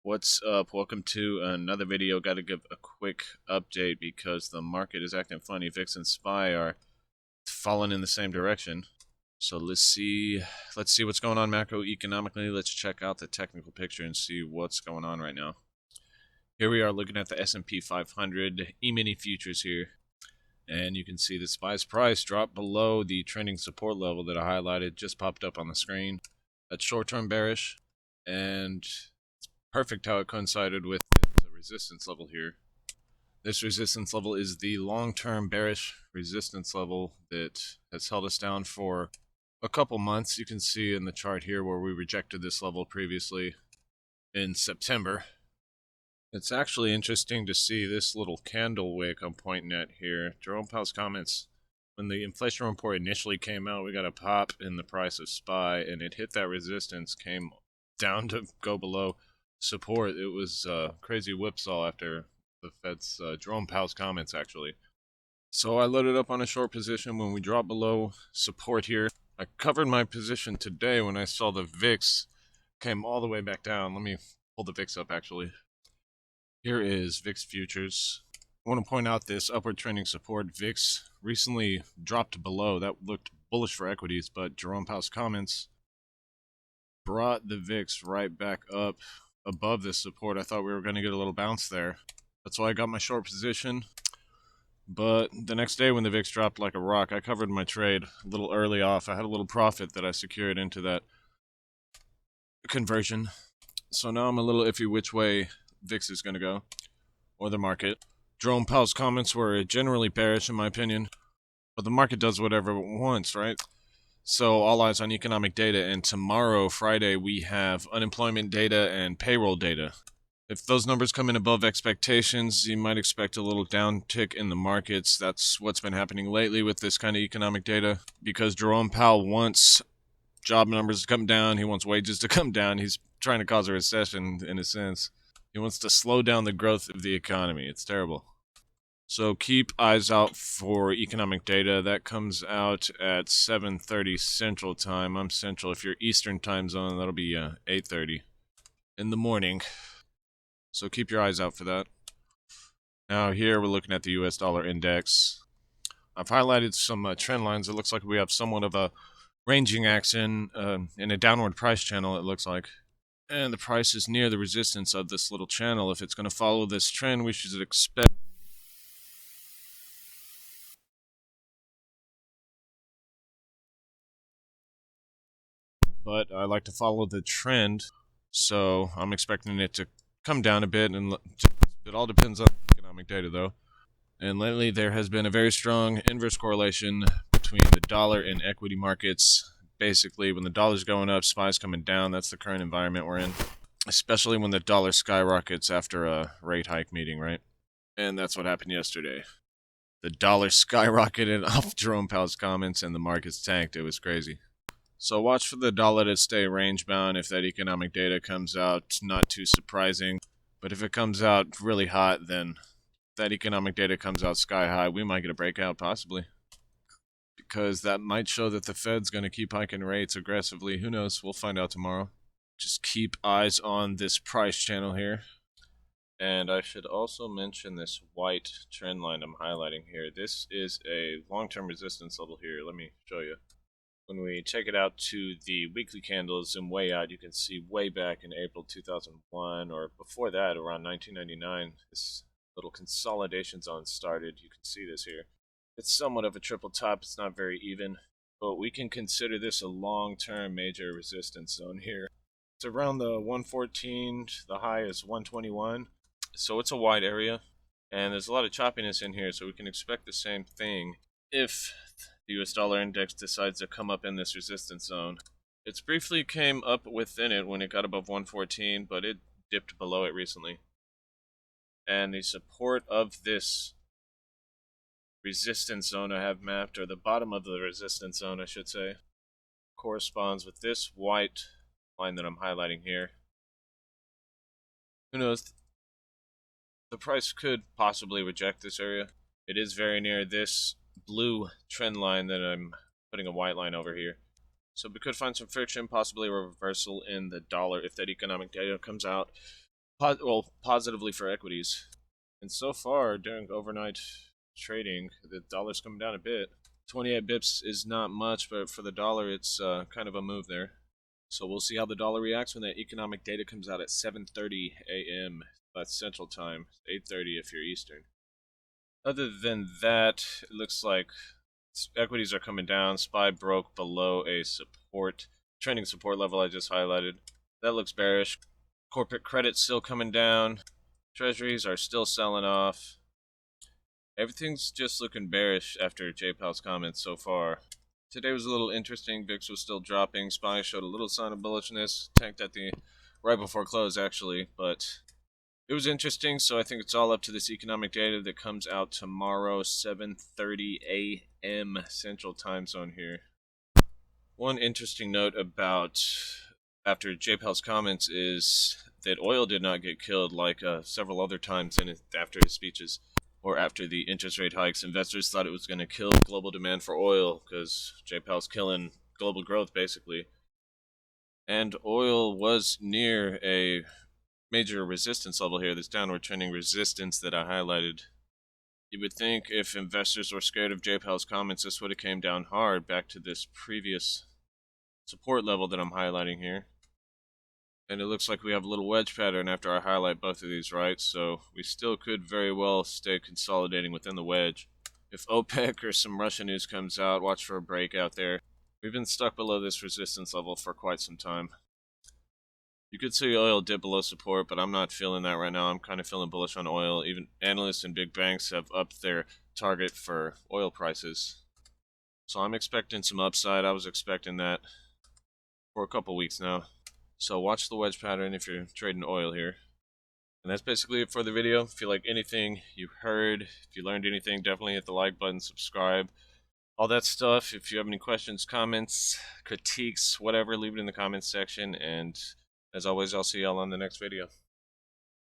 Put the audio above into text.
What's up? Welcome to another video. Got to give a quick update because the market is acting funny. VIX and SPY are falling in the same direction. So let's see what's going on macroeconomically. Let's check out the technical picture and see what's going on right now. Here we are looking at the S&P 500 E-mini futures here. And you can see the SPY's price dropped below the trending support level that I highlighted, just popped up on the screen. That's short-term bearish, and perfect how it coincided with the resistance level here. This resistance level is the long-term bearish resistance level that has held us down for a couple months. You can see in the chart here where we rejected this level previously in September. It's actually interesting to see this little candle wick I'm pointing at here. Jerome Powell's comments, when the inflation report initially came out, we got a pop in the price of SPY, and it hit that resistance, came down to go below support. It was crazy whipsaw after the Fed's Jerome Powell's comments, actually. So I loaded up on a short position when we dropped below support here. I covered my position today when I saw the VIX came all the way back down. Let me pull the VIX up, actually. Here is VIX futures. I want to point out this upward trending support. VIX recently dropped below. That looked bullish for equities, but Jerome Powell's comments brought the VIX right back up above this support. I thought we were going to get a little bounce there. That's why I got my short position. But the next day when the VIX dropped like a rock, I covered my trade a little early off. I had a little profit that I secured into that conversion. So now I'm a little iffy which way VIX is going to go, or the market. Jerome Powell's comments were generally bearish in my opinion, but the market does whatever it wants, right? So all eyes on economic data, and tomorrow, Friday, we have unemployment data and payroll data. If those numbers come in above expectations, you might expect a little downtick in the markets. That's what's been happening lately with this kind of economic data, because Jerome Powell wants job numbers to come down, he wants wages to come down, he's trying to cause a recession in a sense. He wants to slow down the growth of the economy. It's terrible. So keep eyes out for economic data. That comes out at 7:30 Central Time. I'm Central. If you're Eastern Time Zone, that'll be 8:30 in the morning. So keep your eyes out for that. Now here we're looking at the US dollar index. I've highlighted some trend lines. It looks like we have somewhat of a ranging action in a downward price channel, it looks like. And the price is near the resistance of this little channel. If it's going to follow this trend, we should expect but I like to follow the trend, so I'm expecting it to come down a bit, and it all depends on economic data though. And lately there has been a very strong inverse correlation between the dollar and equity markets. Basically, when the dollar's going up, SPY's coming down. That's the current environment we're in, especially when the dollar skyrockets after a rate hike meeting, right? And that's what happened yesterday. The dollar skyrocketed off Jerome Powell's comments and the markets tanked. It was crazy. So watch for the dollar to stay range bound if that economic data comes out. Not too surprising. But if it comes out really hot, then that economic data comes out sky high, we might get a breakout possibly. Because that might show that the Fed's going to keep hiking rates aggressively. Who knows? We'll find out tomorrow. Just keep eyes on this price channel here. And I should also mention this white trend line I'm highlighting here. This is a long-term resistance level here. Let me show you. When we take it out to the weekly candles and way out, you can see way back in April 2001, or before that, around 1999, this little consolidation zone started. You can see this here. It's somewhat of a triple top. It's not very even, but we can consider this a long-term major resistance zone here. It's around the 114, the high is 121, so it's a wide area, and there's a lot of choppiness in here, so we can expect the same thing if the US dollar index decides to come up in this resistance zone. It's briefly came up within it when it got above 114, but it dipped below it recently. And the support of this resistance zone I have mapped, or the bottom of the resistance zone I should say, corresponds with this white line that I'm highlighting here. Who knows? The price could possibly reject this area. It is very near this blue trend line that I'm putting a white line over here. So we could find some friction, possibly a reversal in the dollar if that economic data comes out positively for equities. And so far, during overnight trading, the dollar's coming down a bit. 28 bips is not much, but for the dollar, it's kind of a move there. So we'll see how the dollar reacts when that economic data comes out at 7:30 a.m. That's Central Time, 8:30 if you're Eastern. Other than that, it looks like equities are coming down. SPY broke below a trending support level I just highlighted. That looks bearish. Corporate credit's still coming down. Treasuries are still selling off. Everything's just looking bearish after J Powell's comments so far. Today was a little interesting. VIX was still dropping. SPY showed a little sign of bullishness. Tanked at the right before close, actually, but it was interesting. So I think it's all up to this economic data that comes out tomorrow, 7:30 a.m. Central Time Zone here. One interesting note about after J Powell's comments is that oil did not get killed like several other times after his speeches or after the interest rate hikes. Investors thought it was going to kill global demand for oil because J Powell's killing global growth basically. And oil was near a major resistance level here, this downward trending resistance that I highlighted. You would think if investors were scared of J Powell's comments, this would have came down hard back to this previous support level that I'm highlighting here. And it looks like we have a little wedge pattern after I highlight both of these, right? So we still could very well stay consolidating within the wedge. If OPEC or some Russia news comes out, watch for a breakout there. We've been stuck below this resistance level for quite some time. You could see oil dip below support, but I'm not feeling that right now. I'm kind of feeling bullish on oil. Even analysts and big banks have upped their target for oil prices. So I'm expecting some upside. I was expecting that for a couple weeks now. So watch the wedge pattern if you're trading oil here. And that's basically it for the video. If you like anything you heard, if you learned anything, definitely hit the like button, subscribe, all that stuff. If you have any questions, comments, critiques, whatever, leave it in the comments section. And as always, I'll see y'all on the next video.